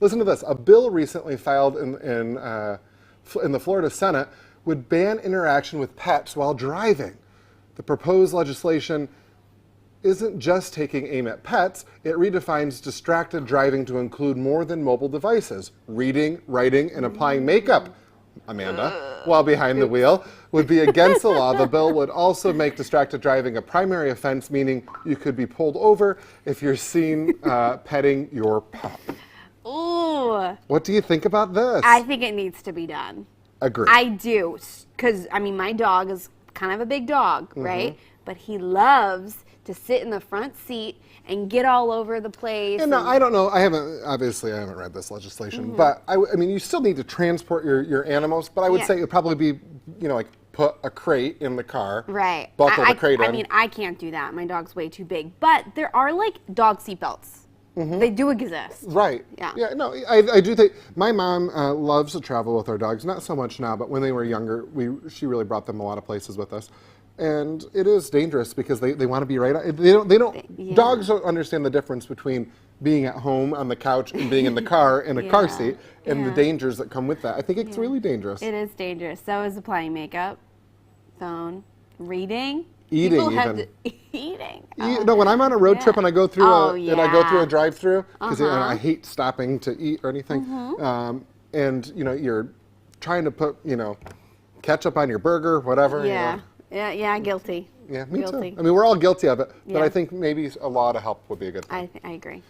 Listen to this. A bill recently filed in the Florida Senate would ban interaction with pets while driving. The proposed legislation isn't just taking aim at pets, it redefines distracted driving to include more than mobile devices. Reading, writing, and applying makeup, Amanda, while behind the wheel, would be against the law. The bill would also make distracted driving a primary offense, meaning you could be pulled over if you're seen petting your pup. Ooh. What do you think about this? I think it needs to be done. Agree. I do, because, I mean, my dog is kind of a big dog, right? But he loves to sit in the front seat and get all over the place. And I don't know, I haven't read this legislation, but I mean, you still need to transport your animals, but I would say it would probably be, like put a crate in the car. Right. Buckle the crate in. I mean, I can't do that. My dog's way too big. But there are like dog seatbelts. They do exist. Right. Yeah. Yeah, no, I do think, my mom loves to travel with our dogs, not so much now, but when they were younger, she really brought them a lot of places with us. And it is dangerous because they want to be right. Dogs don't understand the difference between being at home on the couch and being in the car in a car seat and the dangers that come with that. I think it's really dangerous. It is dangerous. So is applying makeup, phone, reading. Eating People have even. Eating. No, when I'm on a road trip and I go through a drive-through, because I hate stopping to eat or anything, and you're trying to put ketchup on your burger, whatever. Yeah. Yeah, guilty. Yeah, me Guilty. too. I mean, we're all guilty of it, but Yeah. I think maybe a law to help would be a good thing. I agree.